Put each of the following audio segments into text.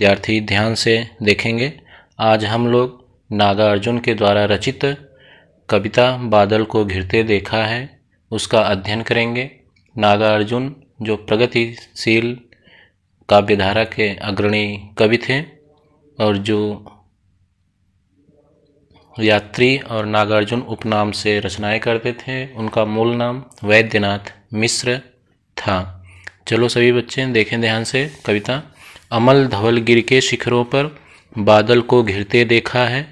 विद्यार्थी ध्यान से देखेंगे। आज हम लोग नागार्जुन के द्वारा रचित कविता बादल को घिरते देखा है उसका अध्ययन करेंगे। नागार्जुन जो प्रगतिशील काव्यधारा के अग्रणी कवि थे और जो यात्री और नागार्जुन उपनाम से रचनाएं करते थे, उनका मूल नाम वैद्यनाथ मिश्र था। चलो सभी बच्चे देखें ध्यान से कविता। अमल धवल गिर के शिखरों पर बादल को घिरते देखा है,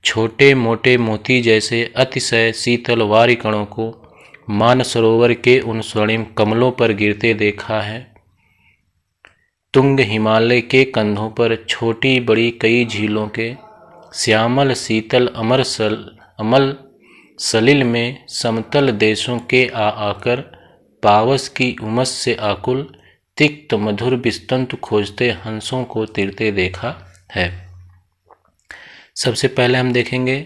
छोटे मोटे मोती जैसे अतिशय शीतल वारी कणों को मानसरोवर के उन स्वर्णिम कमलों पर गिरते देखा है। तुंग हिमालय के कंधों पर छोटी बड़ी कई झीलों के श्यामल शीतल अमल सलिल में समतल देशों के आकर पावस की उमस से आकुल तिक्त मधुर विस्तंतु खोजते हंसों को तीरते देखा है। सबसे पहले हम देखेंगे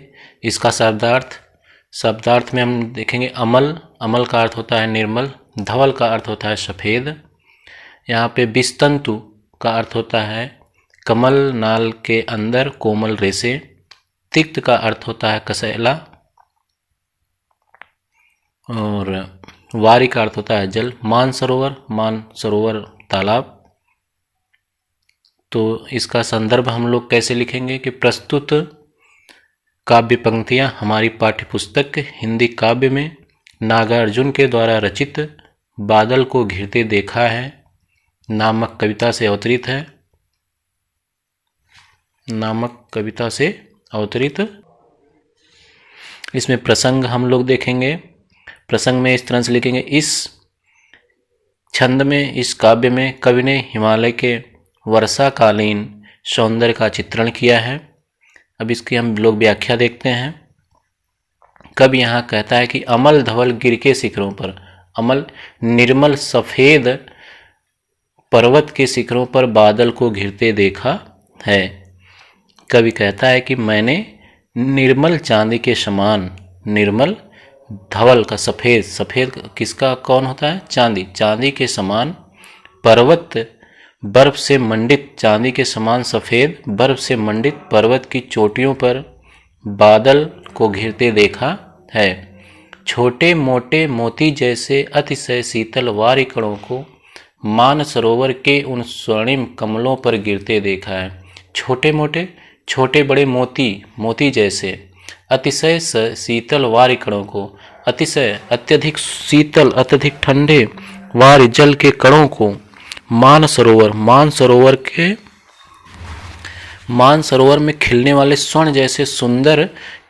इसका शब्दार्थ में हम देखेंगे अमल का अर्थ होता है निर्मल, धवल का अर्थ होता है सफ़ेद, यहाँ पे विस्तंतु का अर्थ होता है कमल नाल के अंदर कोमल रेशे, तिक्त का अर्थ होता है कसैला और वारी का अर्थ होता है जल। मानसरोवर तालाब। तो इसका संदर्भ हम लोग कैसे लिखेंगे कि प्रस्तुत काव्य पंक्तियाँ हमारी पाठ्यपुस्तक हिंदी काव्य में नागार्जुन के द्वारा रचित बादल को घिरते देखा है नामक कविता से अवतरित। इसमें प्रसंग हम लोग देखेंगे। प्रसंग में इस तरह से लिखेंगे, इस छंद में इस काव्य में कवि ने हिमालय के वर्षाकालीन सौंदर्य का चित्रण किया है। अब इसकी हम लोग व्याख्या देखते हैं। कवि यहाँ कहता है कि अमल धवल गिर के शिखरों पर, अमल निर्मल सफ़ेद पर्वत के शिखरों पर बादल को घिरते देखा है। कवि कहता है कि मैंने निर्मल चांदी के समान, निर्मल धवल का सफ़ेद किसका कौन होता है? चांदी के समान पर्वत बर्फ से मंडित, चांदी के समान सफ़ेद बर्फ से मंडित पर्वत की चोटियों पर बादल को घिरते देखा है। छोटे मोटे मोती जैसे अतिशय शीतल वारी कणों को मानसरोवर के उन स्वर्णिम कमलों पर गिरते देखा है। छोटे बड़े मोती जैसे अतिशय शीतल वारी कणों को, अत्यधिक शीतल अत्यधिक ठंडे वारी जल के कणों को मानसरोवर में खिलने वाले स्वर्ण जैसे सुंदर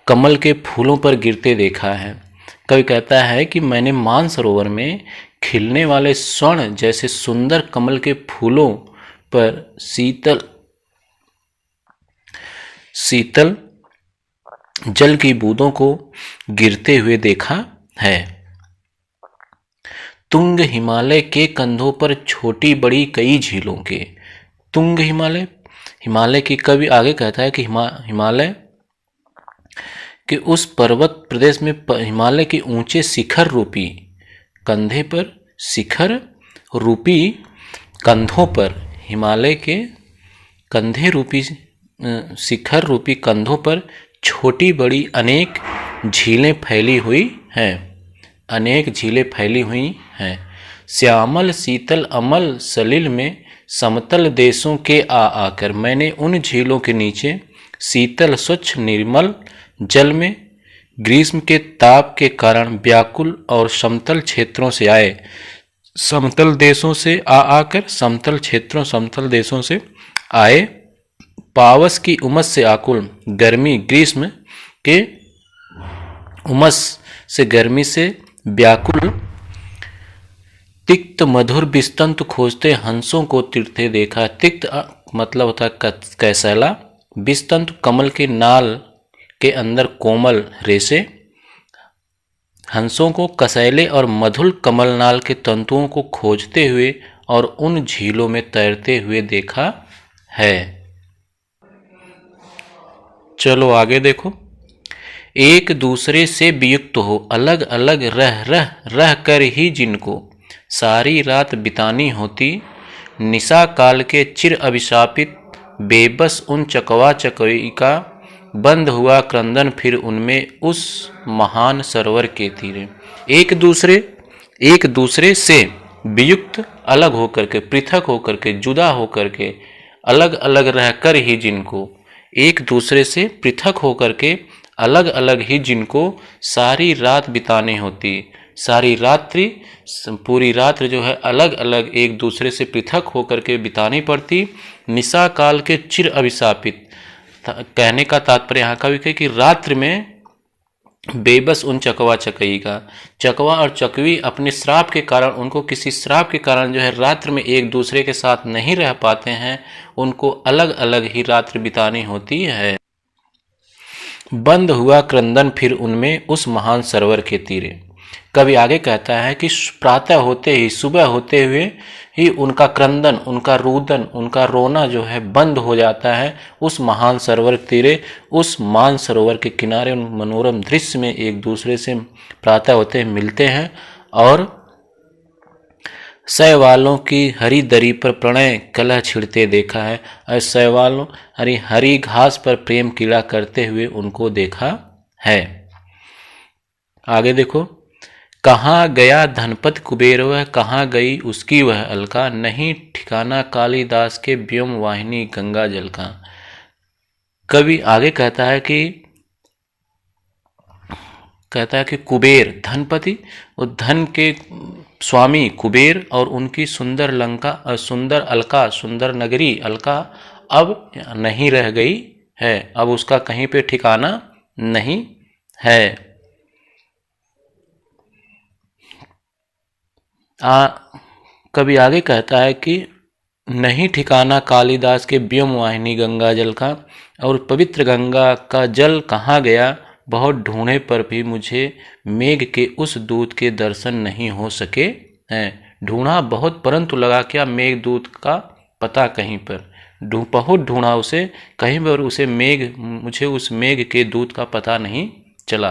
कमल के फूलों पर गिरते देखा है। कवि कहता है कि मैंने मानसरोवर में खिलने वाले स्वर्ण जैसे सुंदर कमल के फूलों पर शीतल जल की बूंदों को गिरते हुए देखा है। तुंग हिमालय के कंधों पर छोटी बड़ी कई झीलों के, तुंग हिमालय की कवि आगे कहता है कि हिमालय के उस पर्वत प्रदेश में हिमालय के ऊंचे शिखर रूपी कंधों पर हिमालय के शिखर रूपी कंधों पर छोटी बड़ी अनेक झीलें फैली हुई हैं। श्यामल शीतल अमल सलिल में समतल देशों के आकर मैंने उन झीलों के नीचे शीतल स्वच्छ निर्मल जल में ग्रीष्म के ताप के कारण व्याकुल और समतल क्षेत्रों से आए, समतल देशों से आए पावस की उमस से आकुल गर्मी, ग्रीष्म के उमस से गर्मी से व्याकुल तिक्त मधुर विस्तंतु खोजते हंसों को तीरते देखा। तिक्त मतलब होता है कैसैला, विस्तंतु कमल के नाल के अंदर कोमल रेशे, हंसों को कसैले और मधुर कमल नाल के तंतुओं को खोजते हुए और उन झीलों में तैरते हुए देखा है। चलो आगे देखो। एक दूसरे से वियुक्त हो, अलग अलग रह कर ही जिनको सारी रात बितानी होती, निशा काल के चिर अभिशापित बेबस उन चकवा चकवी का, बंद हुआ क्रंदन फिर उनमें उस महान सरोवर के तीरे। एक दूसरे से वियुक्त, अलग होकर के, पृथक होकर के, जुदा होकर के, अलग अलग रहकर ही जिनको, एक दूसरे से पृथक होकर के अलग अलग ही जिनको सारी रात बितानी होती, सारी रात्रि, पूरी रात्र जो है अलग अलग एक दूसरे से पृथक होकर के बितानी पड़ती, निशा काल के चिर अभिशापित। कहने का तात्पर्य यहाँ का भी है कि रात्रि में बेबस उन चकवा चकई का, चकवा और चकवी अपने श्राप के कारण, उनको किसी श्राप के कारण जो है रात्रि में एक दूसरे के साथ नहीं रह पाते हैं, उनको अलग अलग ही रात्रि बितानी होती है। बंद हुआ क्रंदन फिर उनमें उस महान सरोवर के तीरे। कवि आगे कहता है कि प्रातः होते ही, सुबह होते हुए ही उनका क्रंदन, उनका रुदन, उनका रोना जो है बंद हो जाता है उस महान सरोवर के तीरे, उस मान सरोवर के किनारे। उन मनोरम दृश्य में एक दूसरे से प्रातः होते मिलते हैं और शैवालों की हरी दरी पर प्रणय कलह छिड़ते देखा है, और शैवालों हरी घास पर प्रेम कीड़ा करते हुए उनको देखा है। आगे देखो, कहाँ गया धनपति कुबेर वह, कहाँ गई उसकी वह अलका, नहीं ठिकाना कालिदास के व्योम वाहिनी गंगा जल का। कवि आगे कहता है कि कुबेर धनपति, और धन के स्वामी कुबेर और उनकी सुंदर लंका, सुंदर अलका, सुंदर नगरी अलका अब नहीं रह गई है, अब उसका कहीं पे ठिकाना नहीं है। कवि आगे कहता है कि नहीं ठिकाना कालिदास के व्योम वाहिनी गंगा जल का, और पवित्र गंगा का जल कहाँ गया, बहुत ढूंढे पर भी मुझे मेघ के उस दूत के दर्शन नहीं हो सके हैं। ढूंढा बहुत, परंतु लगा क्या मेघदूत का पता कहीं पर, बहुत ढूंढा उसे, कहीं पर उसे मुझे उस मेघ के दूत का पता नहीं चला।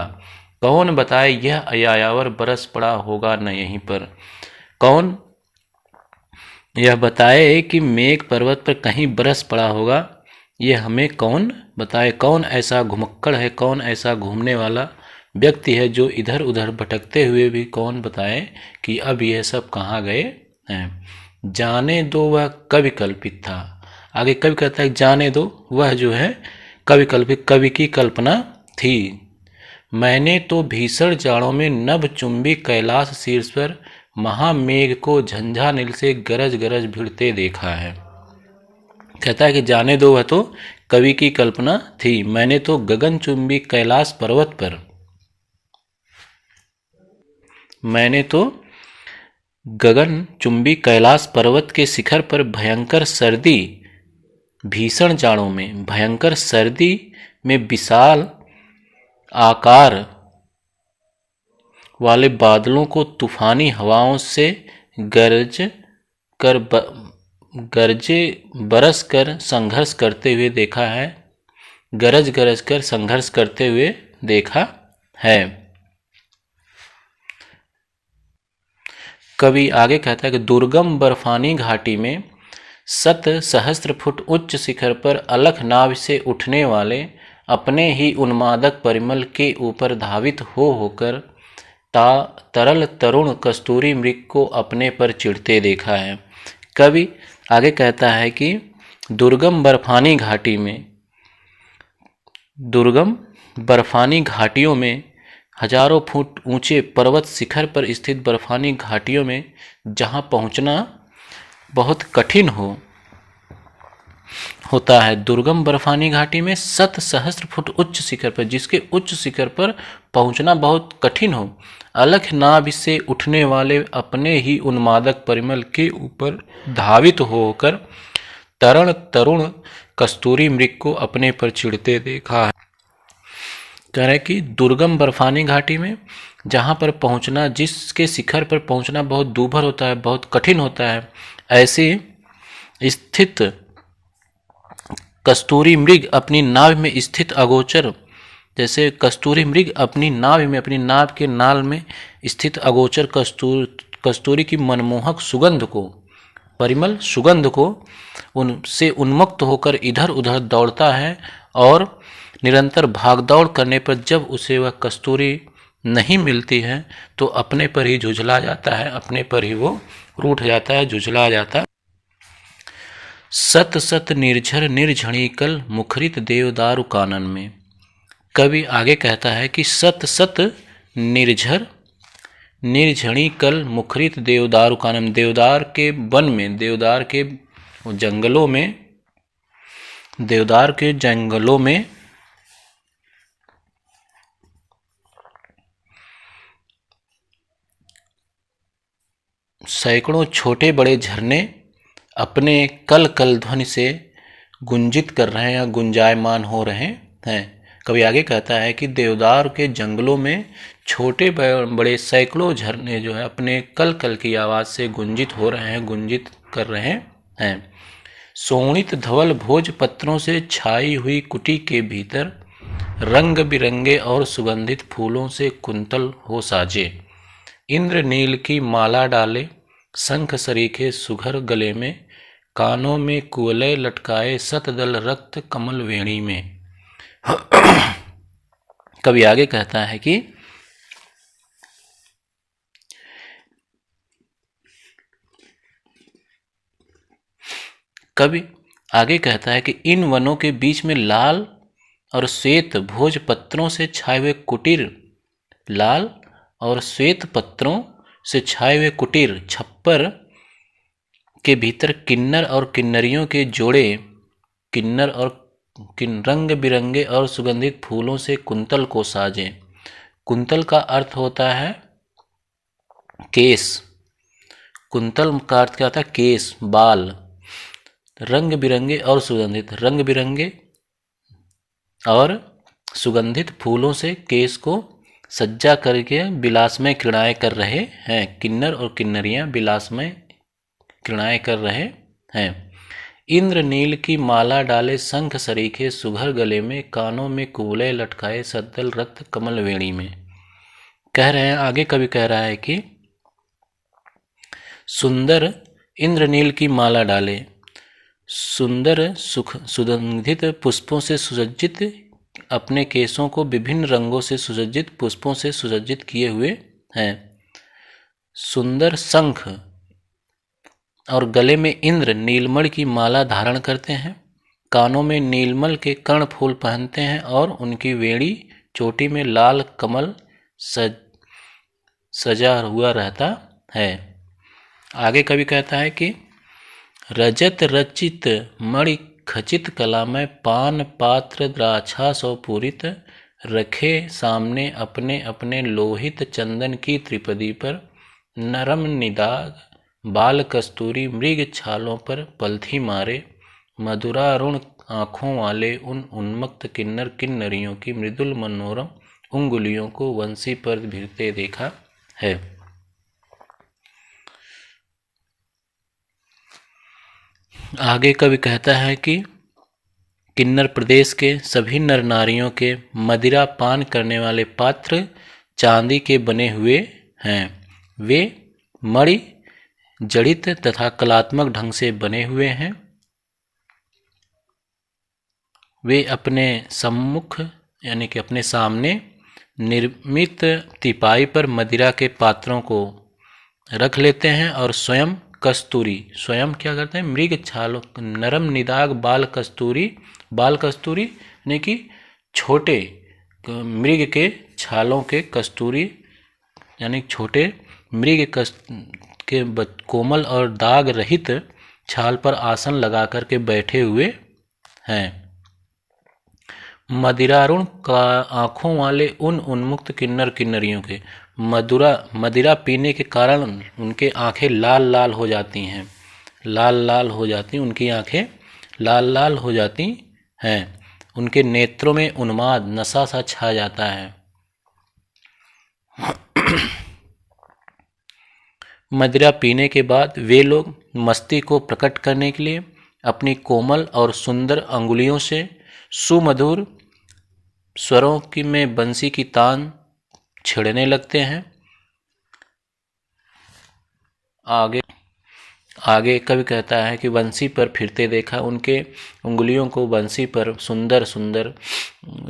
कौन बताए यह अयायावर बरस पड़ा होगा न यहीं पर, कौन यह बताए कि मेघ पर्वत पर कहीं बरस पड़ा होगा, ये हमें कौन बताए। कौन ऐसा घुमक्कड़ है, कौन ऐसा घूमने वाला व्यक्ति है जो इधर उधर भटकते हुए भी कौन बताए कि अब यह सब कहाँ गए हैं। जाने दो वह कवि कल्पित था। आगे कवि कहता है जाने दो, वह जो है कवि कल्पित, कवि की कल्पना थी। मैंने तो भीषण जाड़ों में नभ चुंबी कैलाश शीर्ष पर महामेघ को झंझा नील से गरज गरज भिड़ते देखा है। कहता है कि जाने दो, वह तो कवि की कल्पना थी। मैंने तो गगन चुंबी कैलाश पर्वत पर, मैंने तो गगन चुंबी कैलाश पर्वत के शिखर पर भयंकर सर्दी, भीषण जाड़ों में भयंकर सर्दी में विशाल आकार वाले बादलों को तूफानी हवाओं से गरजे बरस कर संघर्ष करते हुए देखा है, गरज गरज कर संघर्ष करते हुए देखा है। कवि आगे कहता है कि दुर्गम बर्फानी घाटी में 7 सहस्त्र फुट उच्च शिखर पर अलख नाव से उठने वाले अपने ही उन्मादक परिमल के ऊपर धावित होकर तरल तरुण कस्तूरी मृग को अपने पर चिढ़ते देखा है। कवि आगे कहता है कि दुर्गम बर्फानी घाटियों में, हजारों फुट ऊंचे पर्वत शिखर पर स्थित बर्फानी घाटियों में जहां पहुंचना बहुत कठिन होता है, दुर्गम बर्फानी घाटी में 7 सहस्त्र फुट उच्च शिखर पर, जिसके उच्च शिखर पर पहुंचना बहुत कठिन हो, अलख नाभ से उठने वाले अपने ही उन्मादक परिमल के ऊपर धावित होकर तरुण कस्तूरी मृग को अपने पर चिढ़ते देखा है। कह रहे कि दुर्गम बर्फानी घाटी में जहाँ पर पहुँचना, जिसके शिखर पर पहुँचना बहुत दूभर होता है, बहुत कठिन होता है, ऐसी स्थित कस्तूरी मृग अपनी नाभ में स्थित अगोचर, जैसे कस्तूरी मृग अपनी नाभ में, अपनी नाभ के नाल में स्थित अगोचर कस्तूरी की मनमोहक सुगंध को परिमल सुगंध को उनसे उन्मुक्त होकर इधर उधर दौड़ता है और निरंतर भागदौड़ करने पर जब उसे वह कस्तूरी नहीं मिलती है तो अपने पर ही झुझला जाता है, अपने पर ही वो रूठ जाता है, झुझला जाता है। सत सत निर्झर निर्झणीकल मुखरित देवदारु कानन में। कवि आगे कहता है कि सत सत निर्झर निर्झणीकल मुखरित देवदारु कानन, देवदार के वन में, देवदार के जंगलों में, देवदार के जंगलों में सैकड़ों छोटे बड़े झरने अपने कल कल ध्वनि से गुंजित कर रहे हैं या गुंजायमान हो रहे हैं। कवि आगे कहता है कि देवदार के जंगलों में छोटे बड़े सैकड़ों झरने जो है अपने कल कल की आवाज़ से गुंजित हो रहे हैं, गुंजित कर रहे हैं। सोणित धवल भोज पत्रों से छाई हुई कुटी के भीतर रंग बिरंगे और सुगंधित फूलों से कुंतल हो साजे। इंद्र नील की माला डाले शंख सरीखे सुघर गले में, कानों में कुवलय लटकाए सतदल रक्त कमल वेणी में। कवि आगे कहता है कि इन वनों के बीच में लाल और श्वेत भोज पत्रों से छाए हुए कुटीर, लाल और श्वेत पत्रों से छाए हुए कुटीर छप्पर के भीतर किन्नर और किन्नरियों के जोड़े, किन्नर और रंग बिरंगे और सुगंधित फूलों से कुंतल को साजे। कुंतल का अर्थ होता है केस, कुंतल का अर्थ क्या होता है? केस, बाल। रंग बिरंगे और सुगंधित, रंग बिरंगे और सुगंधित फूलों से केस को सज्जा करके विलासमय क्रीड़ाएं कर रहे हैं। किन्नर और किन्नरियां विलासमय क्रीड़ाएं कर रहे हैं। इंद्र नील की माला डाले शंख सरीखे सुघर गले में, कानों में कुवलय लटकाए सद्दल रक्त कमल वेणी में। कह रहे हैं, आगे कवि कह रहा है कि सुंदर इंद्रनील की माला डाले, सुंदर सुगंधित पुष्पों से सुसज्जित, अपने केसों को विभिन्न रंगों से सुसज्जित पुष्पों से सुसज्जित किए हुए हैं। सुंदर शंख और गले में इंद्र नीलमणि की माला धारण करते हैं, कानों में नीलमल के कर्ण फूल पहनते हैं और उनकी वेणी चोटी में लाल कमल सजा हुआ रहता है। आगे कवि कहता है कि रजत रचित मणि खचित कला में पान पात्र द्राक्षा सौ पूरित, रखे सामने अपने अपने लोहित चंदन की त्रिपदी पर, नरम निदाग बाल कस्तूरी मृग छालों पर पलथी मारे, मधुरारुण आँखों वाले उन उन्मत्त किन्नर किन्नरियों की मृदुल मनोरम उंगुलियों को वंशी पर भिड़ते देखा है। आगे कवि कहता है कि किन्नर प्रदेश के सभी नर नारियों के मदिरा पान करने वाले पात्र चांदी के बने हुए हैं। वे मणि जड़ित तथा कलात्मक ढंग से बने हुए हैं। वे अपने सम्मुख यानी कि अपने सामने निर्मित तिपाई पर मदिरा के पात्रों को रख लेते हैं और स्वयं कस्तूरी, स्वयं क्या करते हैं? मृग छालों, नरम निदाग बाल कस्तूरी, बाल कस्तूरी यानी कि छोटे मृग के छालों के कस्तूरी यानी छोटे मृग के कोमल और दाग रहित छाल पर आसन लगा करके बैठे हुए हैं। मदिरारुण का आँखों वाले उन उन्मुक्त किन्नर किन्नरियों के, मदिरा पीने के कारण उनके आँखें लाल लाल हो जाती हैं, लाल लाल हो जाती, उनकी आँखें लाल लाल हो जाती हैं। उनके नेत्रों में उन्माद नशा सा छा जाता है। मदिरा पीने के बाद वे लोग मस्ती को प्रकट करने के लिए अपनी कोमल और सुंदर अंगुलियों से सुमधुर स्वरों की में बंसी की तान छेड़ने लगते हैं। आगे कवि कहता है कि बंसी पर फिरते देखा, उनके उंगलियों को बंसी पर सुंदर सुंदर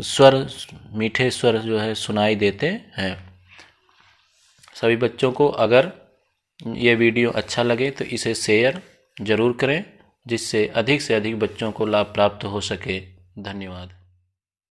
स्वर, मीठे स्वर जो है सुनाई देते हैं। सभी बच्चों को अगर ये वीडियो अच्छा लगे तो इसे शेयर जरूर करें, जिससे अधिक से अधिक बच्चों को लाभ प्राप्त हो सके। धन्यवाद।